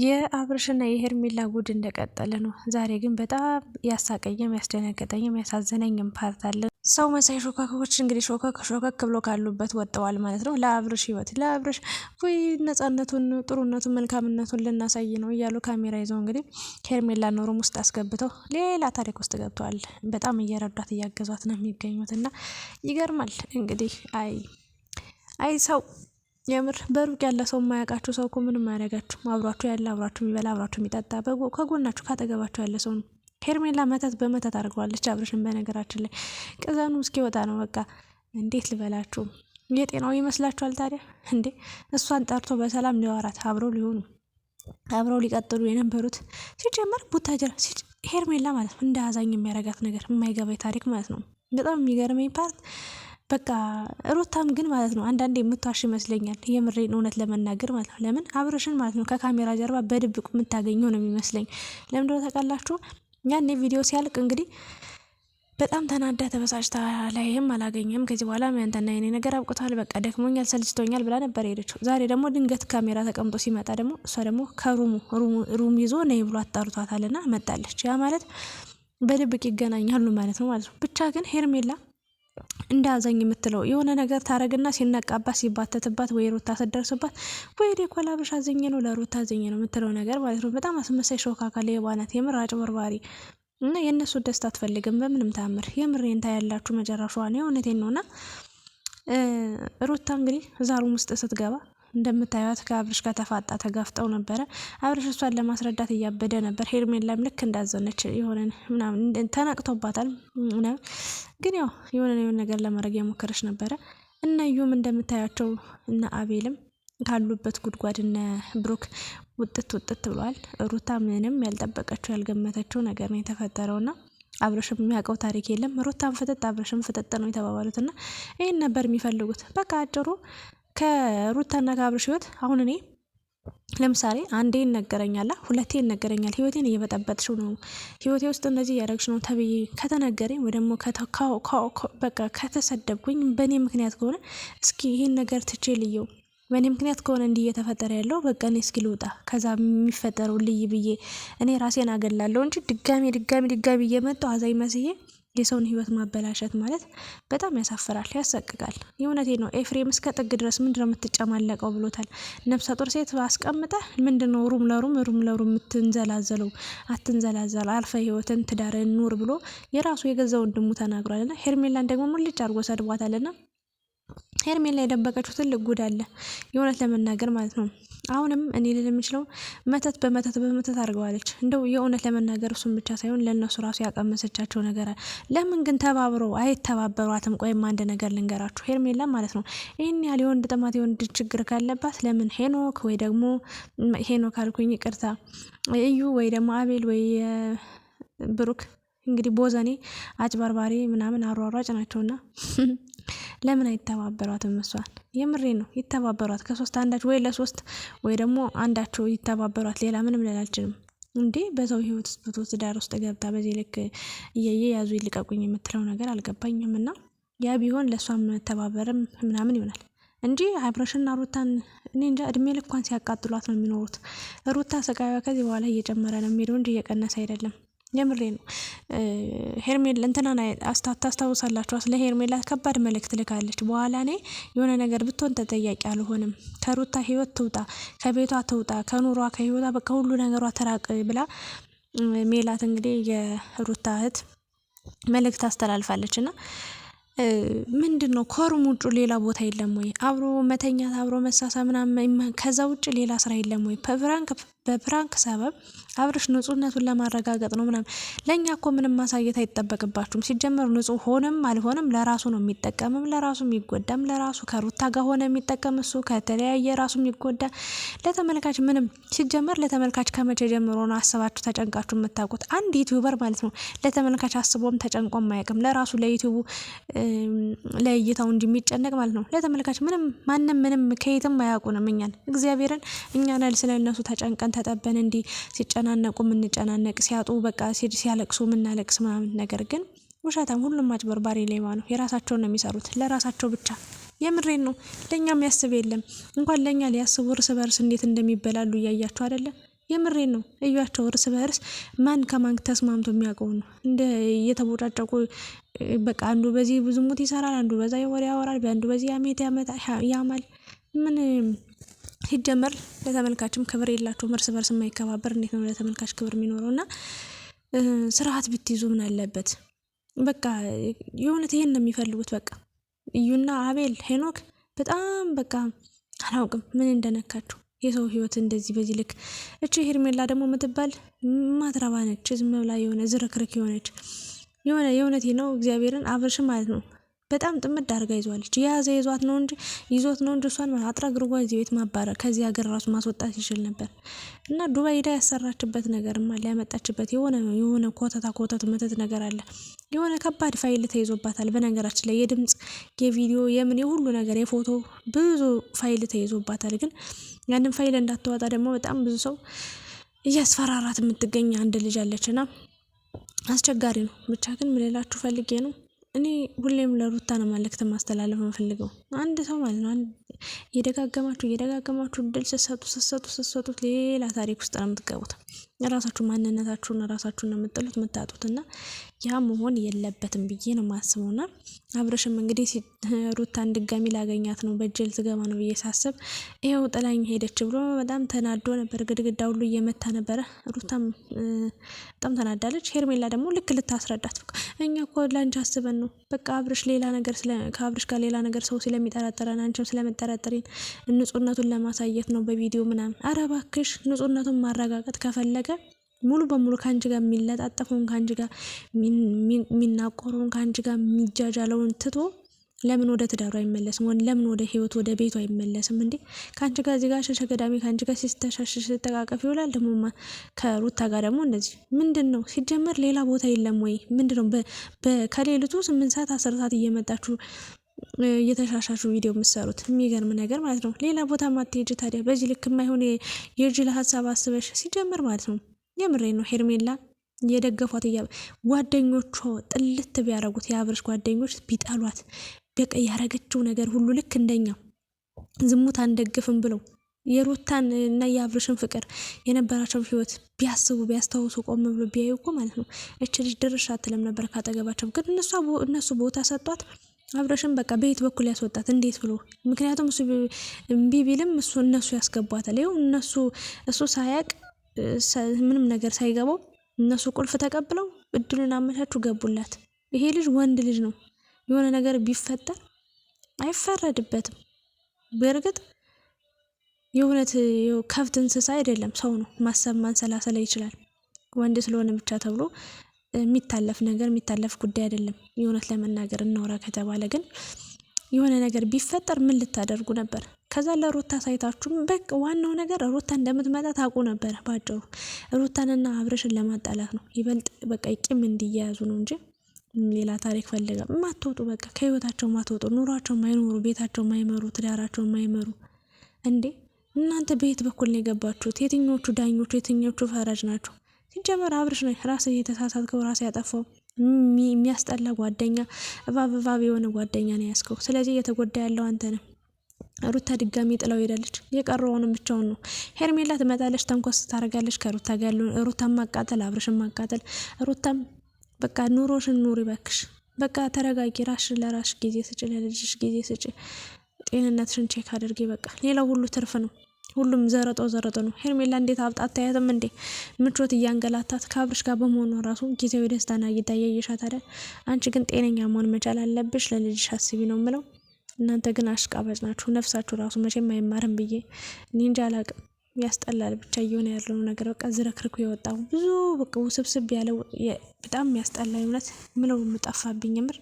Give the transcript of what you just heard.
የአብርሽና የሄርሜላ ጉድ እንደቀጠለ ነው። ዛሬ ግን በጣም ያሳቀኝም ያስደነገጠኝም ያሳዘነኝም ፓርት አለ። ሰው መሳይ ሾካኮች እንግዲህ ሾከክ ብሎ ካሉበት ወጥተዋል ማለት ነው። ለአብርሽ ህይወት ለአብርሽ ወይ ነጻነቱን፣ ጥሩነቱን፣ መልካምነቱን ልናሳይ ነው እያሉ ካሜራ ይዘው እንግዲህ ሄርሜላ ኖሮም ውስጥ አስገብተው ሌላ ታሪክ ውስጥ ገብተዋል። በጣም እየረዷት እያገዟት ነው የሚገኙት እና ይገርማል እንግዲህ አይ ሰው የምር በሩቅ ያለ ሰው የማያውቃችሁ ሰው እኮ ምንም አያደርጋችሁም። አብሯችሁ ያለ አብሯችሁ የሚበላ አብሯችሁ የሚጠጣ ከጎናችሁ ካጠገባችሁ ያለ ሰው ነው። ሄርሜላ መተት በመተት አድርገዋለች አብርሽን። በነገራችን ላይ ቅዘኑ እስኪወጣ ነው። በቃ እንዴት ልበላችሁ፣ የጤናው ይመስላችኋል ታዲያ እንዴ? እሷን ጠርቶ በሰላም ሊያወራት አብረው ሊሆኑ አብረው ሊቀጥሉ የነበሩት ሲጀመር ቡታጀራ ሄርሜላ ማለት ነው። እንደ አዛኝ የሚያረጋት ነገር የማይገባኝ ታሪክ ማለት ነው። በጣም የሚገርመኝ ፓርት በቃ ሩታም ግን ማለት ነው አንዳንዴ የምትዋሽ ይመስለኛል። የምሬን እውነት ለመናገር ማለት ነው። ለምን አብርሽን ማለት ነው ከካሜራ ጀርባ በድብቁ የምታገኘው ነው የሚመስለኝ። ለምንድነው ታውቃላችሁ? ያኔ ቪዲዮ ሲያልቅ እንግዲህ በጣም ተናዳ ተበሳጭታ ላይም አላገኘም ከዚህ በኋላ ያንተና የኔ ነገር አብቅቷል፣ በቃ ደክሞኛል፣ ሰልችቶኛል ብላ ነበር ሄደችው። ዛሬ ደግሞ ድንገት ካሜራ ተቀምጦ ሲመጣ ደግሞ እሷ ደግሞ ከሩም ይዞ ነይ ብሎ አጣርቷታልና መጣለች። ያ ማለት በድብቅ ይገናኛሉ ማለት ነው ብቻ ግን ሄርሜላ እንደ አዛኝ የምትለው የሆነ ነገር ታረግና ሲነቃባት ሲባተትባት ወይ ሩታ ስደርስባት ወይ ዴኮላ ብሻ አዘኘ ነው ለሩታ አዘኘ ነው የምትለው ነገር ማለት ነው። በጣም አስመሳይ ሾካካ የባናት የምር አጭበርባሪ እና የእነሱ ደስታ አትፈልግም በምንም ታምር። የምሬን ታያላችሁ መጨረሻዋን። የእውነቴን ነውና ሩታ እንግዲህ ዛሩም ውስጥ ስትገባ እንደምታዩት ከአብርሽ ጋር ተፋጣ ተጋፍጠው ነበረ። አብርሽ እሷን ለማስረዳት እያበደ ነበር። ሄርሜላም ልክ እንዳዘነች የሆነ ምናምን ተነቅቶባታል። ግን ያው የሆነ ነገር ለማድረግ የሞከረች ነበረ። እነ እዩም እንደምታያቸው እነ አቤልም ካሉበት ጉድጓድ እነ ብሩክ ውጥት ብለዋል። ሩታ ምንም ያልጠበቀችው ያልገመተችው ነገር ነው የተፈጠረውና አብርሽም የሚያውቀው ታሪክ የለም። ሩታም ፍጥጥ አብርሽም ፍጥጥ ነው የተባባሉትና ይህን ነበር የሚፈልጉት። በቃ አጭሩ ከሩታና ከአብርሽ ህይወት አሁን እኔ ለምሳሌ አንዴ ይነገረኛል፣ ሁለቴ ይነገረኛል፣ ህይወቴን እየበጠበጥሽው ነው፣ ህይወቴ ውስጥ እንደዚህ እያደረግሽ ነው ተብዬ ከተነገረኝ ወይ ደግሞ በቃ ከተሰደብኩኝ በእኔ ምክንያት ከሆነ እስኪ ይህን ነገር ትቼ ልየው፣ በእኔ ምክንያት ከሆነ እንዲህ እየተፈጠረ ያለው በቃ እኔ እስኪ ልውጣ ከዛ የሚፈጠረው ልይ ብዬ እኔ ራሴን አገላለሁ እንጂ ድጋሚ እየመጣሁ አዛኝ መስዬ የሰውን ህይወት ማበላሸት ማለት በጣም ያሳፍራል፣ ያሰቅቃል። የእውነቴ ነው። ኤፍሬም እስከ ጥግ ድረስ ምንድነው የምትጨማለቀው ብሎታል። ነፍሰ ጡር ሴት አስቀምጠ ምንድነው ሩም ለሩም የምትንዘላዘለው? አትንዘላዘል፣ አልፈ ህይወትን ትዳርን ኑር ብሎ የራሱ የገዛ ወንድሙ ተናግሯልና ሄርሜላን ደግሞ ሙልጭ አድርጎ ሰድቧታልና ሄርሜላ የደበቀችው ትልቅ ጉድ አለ የእውነት ለመናገር ማለት ነው። አሁንም እኔ ልል የምችለው መተት በመተት አድርገዋለች። እንደው የእውነት ለመናገር እሱም ብቻ ሳይሆን ለእነሱ ራሱ ያቀመሰቻቸው ነገር አለ። ለምን ግን ተባብረው አይተባበሯትም? ቆይም አንድ ነገር ልንገራችሁ። ሄርሜላ ማለት ነው ይህን ያህል የወንድ ጥማት የወንድ ችግር ካለባት ለምን ሄኖክ ወይ ደግሞ ሄኖክ አልኩኝ ይቅርታ፣ እዩ ወይ ደግሞ አቤል ወይ ብሩክ እንግዲህ ቦዘኔ አጭበርባሪ ምናምን አሯሯጭ ናቸውና ለምን አይተባበሯትም? እሷን የምሬ ነው ይተባበሯት። ከሶስት አንዳች ወይ ለሶስት ወይ ደግሞ አንዳቸው ይተባበሯት። ሌላ ምንም ልል አልችልም። እንዴ በሰው ህይወት ውስጥ በሶስት ዳር ውስጥ ገብታ በዚህ ልክ እየየ ያዙ ይልቀቁኝ የምትለው ነገር አልገባኝም። እና ያ ቢሆን ለእሷም መተባበርም ምናምን ይሆናል እንጂ አብርሽና ሩታን እኔ እንጃ እድሜ ልኳን ሲያቃጥሏት ነው የሚኖሩት። ሩታ ስቃይዋ ከዚህ በኋላ እየጨመረ ነው የሚሄደው እንጂ እየቀነሰ አይደለም። የምሬ ነው። ሄርሜላ እንትናን ታስታውሳላችሁ? ስለ ሄርሜላ ከባድ መልእክት ልካለች። በኋላ እኔ የሆነ ነገር ብትሆን ተጠያቂ አልሆንም፣ ከሩታ ህይወት ትውጣ፣ ከቤቷ ትውጣ፣ ከኑሯ ከህይወቷ በቃ ሁሉ ነገሯ ተራቅ ብላ ሜላት እንግዲህ የሩታ እህት መልእክት አስተላልፋለች። እና ምንድን ነው ከሩም ውጭ ሌላ ቦታ የለም ወይ? አብሮ መተኛት አብሮ መሳሳ ምናምን ከዛ ውጭ ሌላ ስራ የለም ወይ? በፕራንክ ሰበብ አብርሽ ንጹህነቱን ለማረጋገጥ ነው ምናምን። ለእኛ እኮ ምንም ማሳየት አይጠበቅባችሁም። ሲጀመር ንጹህ ሆነም አልሆነም ለራሱ ነው የሚጠቀምም ለራሱ የሚጎዳም፣ ለራሱ ከሩታ ጋር ሆነ የሚጠቀም እሱ ከተለያየ ራሱ የሚጎዳ። ለተመልካች ምንም ሲጀመር ለተመልካች ከመቼ ጀምሮ ነው አስባችሁ ተጨንቃችሁ የምታውቁት? አንድ ዩቲዩበር ማለት ነው ለተመልካች አስቦም ተጨንቆም አያውቅም። ለራሱ ለዩቲዩቡ ለእይታው እንጂ የሚጨነቅ ማለት ነው። ለተመልካች ማንም ምንም ከየትም አያውቁንም። እኛን እግዚአብሔርን እኛን ስለነሱ ተጨንቀን ተጠበን እንዲህ ሲጨናነቁ ምንጨናነቅ፣ ሲያጡ በቃ ሲያለቅሱ ምናለቅስ ምናምን። ነገር ግን ውሸታም፣ ሁሉም አጭበርባሪ ሌባ ነው። የራሳቸውን ነው የሚሰሩት ለራሳቸው ብቻ። የምሬን ነው። ለኛ የሚያስብ የለም። እንኳን ለኛ ሊያስቡ እርስ በርስ እንዴት እንደሚበላሉ እያያችሁ አይደለ? የምሬን ነው። እያቸው እርስ በእርስ ማን ከማን ተስማምቶ የሚያውቀው ነው። እንደ እየተቦጫጨቁ በቃ አንዱ በዚህ ዝሙት ይሰራል፣ አንዱ በዛ ወሬ ያወራል፣ በአንዱ በዚህ ያሜት ያማል። ምን ሲጀመር ለተመልካችም ክብር የላቸውም። እርስ በርስ የማይከባበር እንዴት ነው ለተመልካች ክብር የሚኖረው? እና ስርዓት ብትይዙ ምን አለበት? በቃ የእውነት ይሄን ነው የሚፈልጉት። በቃ እዩና አቤል ሄኖክ በጣም በቃ አላውቅም ምን እንደነካቸው የሰው ህይወት እንደዚህ በዚህ ልክ። እቺ ሄርሜላ ደግሞ የምትባል ማትረባ ነች። ዝም ብላ የሆነ ዝርክርክ የሆነች የእውነቴ ነው እግዚአብሔርን አብርሽም ማለት ነው በጣም ጥምድ አድርጋ ይዟለች። የያዘ ይዞት ነው እንጂ እሷን አጥረግርጓ እዚህ ቤት ማባረር ከዚህ ሀገር ራሱ ማስወጣት ይችል ነበር። እና ዱባይ ሄዳ ያሰራችበት ነገርማ ሊያመጣችበት የሆነ ኮተት መተት ነገር አለ። የሆነ ከባድ ፋይል ተይዞባታል። በነገራችን ላይ የድምጽ የቪዲዮ የምን የሁሉ ነገር የፎቶ ብዙ ፋይል ተይዞባታል። ግን ያንን ፋይል እንዳትወጣ ደግሞ በጣም ብዙ ሰው እያስፈራራት የምትገኝ አንድ ልጅ አለችና አስቸጋሪ ነው። ብቻ ግን ምን ልላችሁ ፈልጌ ነው እኔ ሁሌም ለሩታ ነው መልእክት ማስተላለፍ የምፈልገው። አንድ ሰው ማለት ነው እየደጋገማችሁ እድል ስትሰጡት ሌላ ታሪክ ውስጥ ነው የምትገቡት። ራሳችሁ ማንነታችሁን ራሳችሁን ነው የምትጥሉት የምታጡት። እና ያ መሆን የለበትም ብዬ ነው የማስበውና አብርሽም እንግዲህ ሩታን ድጋሚ ላገኛት ነው በጀል ትገባ ነው ብዬ ሳስብ ይኸው ጥላኝ ሄደች ብሎ በጣም ተናዶ ነበር። ግድግዳ ሁሉ እየመታ ነበረ። ሩታም በጣም ተናዳለች። ሄርሜላ ደግሞ ልክ ልታስረዳት እኛ እኮ ላንቺ አስበን ነው በቃ አብርሽ ሌላ ነገር ከአብርሽ ጋር ሌላ ነገር ሰው ስለሚጠረጥረን አንቺም ስለምጠረጥሪን ንጹህነቱን ለማሳየት ነው በቪዲዮ ምናምን። ኧረ እባክሽ ንጹህነቱን ማረጋገጥ ከፈለገ ሙሉ በሙሉ ከአንቺ ጋር የሚለጣጠፈውን ከአንቺ ጋር የሚናቆረውን ከአንቺ ጋር የሚጃጃለውን ትቶ ለምን ወደ ትዳሩ አይመለስም? ለምን ወደ ህይወት ወደ ቤቱ አይመለስም? እንዴ ከአንቺ ጋር እዚህ ጋር ሸሸ ገዳሚ ከአንቺ ጋር ሲስተሻሽ ሲተቃቀፍ ይውላል። ደግሞ ከሩታ ጋር ደግሞ እንደዚህ ምንድን ነው ሲጀመር ሌላ ቦታ የለም ወይ? ምንድን ነው ከሌሊቱ 8 ሰዓት 10 ሰዓት እየመጣችሁ እየተሻሻሹ ቪዲዮ የምትሰሩት? የሚገርም ነገር ማለት ነው። ሌላ ቦታ ማትሄጂ ታዲያ በዚህ ልክ የማይሆን የጅል ሀሳብ አስበሽ ሲጀመር ማለት ነው። የምሬ ነው። ሄርሜላ የደገፏት ጓደኞቿ ጥልት ቢያረጉት የአብርሽ ጓደኞች ቢጠሏት በቃ ያረገችው ነገር ሁሉ ልክ እንደኛ ዝሙት አንደግፍም ብለው የሩታን እና የአብርሽን ፍቅር የነበራቸው ህይወት ቢያስቡ ቢያስታውሱ ቆም ብሎ ቢያዩ እኮ ማለት ነው እች ልጅ ድርሽ አትልም ነበር ካጠገባቸው። ግን እነሱ ቦታ ሰጧት። አብርሽን በቃ በየት በኩል ያስወጣት እንዴት ብሎ? ምክንያቱም እሱ እምቢ ቢልም እነሱ ያስገቧታል። ይኸው እሱ ሳያቅ ምንም ነገር ሳይገባው እነሱ ቁልፍ ተቀብለው እድሉን አመቻቹ ገቡላት። ይሄ ልጅ ወንድ ልጅ ነው። የሆነ ነገር ቢፈጠር አይፈረድበትም። በእርግጥ የእውነት ከብት እንስሳ አይደለም፣ ሰው ነው። ማሰብ ማንሰላሰል ይችላል። ወንድ ስለሆነ ብቻ ተብሎ የሚታለፍ ጉዳይ አይደለም። የእውነት ለመናገር እናውራ ከተባለ ግን የሆነ ነገር ቢፈጠር ምን ልታደርጉ ነበር? ከዛ ለሩታ ሳይታችሁም በቃ ዋናው ነገር ሩታ እንደምትመጣ ታውቁ ነበር። ባጭሩ ሩታንና አብርሽን ለማጣላት ነው። ይበልጥ በቃ ቂም እንዲያያዙ ነው እንጂ ሌላ ታሪክ ፈልጋ ማትወጡ በቃ ከህይወታቸው ማትወጡ ኑሯቸው ማይኖሩ ቤታቸው ማይመሩ ትዳራቸው ማይመሩ። እንዴ እናንተ በየት በኩል ነው የገባችሁት? የትኞቹ ዳኞቹ የትኞቹ ፈራጅ ናቸው? ሲጀመር አብርሽ ነው ራስ የተሳሳትከው፣ ራስ ያጠፋው። የሚያስጠላ ጓደኛ እባብ የሆነ ጓደኛ ነው ያስከው። ስለዚህ እየተጎዳ ያለው አንተ ነህ። ሩታ ድጋሚ ጥላው ሄዳለች። የቀረውንም ብቻውን ነው። ሄርሜላ ትመጣለች፣ ተንኮስ ታደርጋለች። ከሩታ ጋር ያለውን ሩታን ማቃጠል፣ አብርሽን ማቃጠል። ሩታም በቃ ኑሮሽን ኑሪ ባክሽ፣ በቃ ተረጋጊ፣ ራስሽን ለራስሽ ጊዜ ስጭ፣ ለልጅሽ ጊዜ ስጭ፣ ጤንነትሽን ቼክ አድርጊ። በቃ ሌላው ሁሉ ትርፍ ነው። ሁሉም ዘረጦ ነው። ሄርሜላ እንዴት አታያትም እንዴ? ምቾት እያንገላታት ከአብርሽ ጋር በመሆኗ ራሱ ጊዜያዊ ደስታና እየታየሻት አይደል? አንቺ ግን ጤነኛ መሆን መቻል አለብሽ። ለልጅሽ አስቢ ነው የምለው። እናንተ ግን አሽቃባጭ ናችሁ። ነፍሳችሁ ራሱ መቼም አይማርም ብዬ እኔ እንጃ አላቅም። ያስጠላል ብቻ እየሆነ ያለው ነገር በቃ ዝረክርኩ የወጣው ብዙ በቃ ውስብስብ ያለው በጣም ያስጠላ እውነት ምለው ጠፋብኝ ምር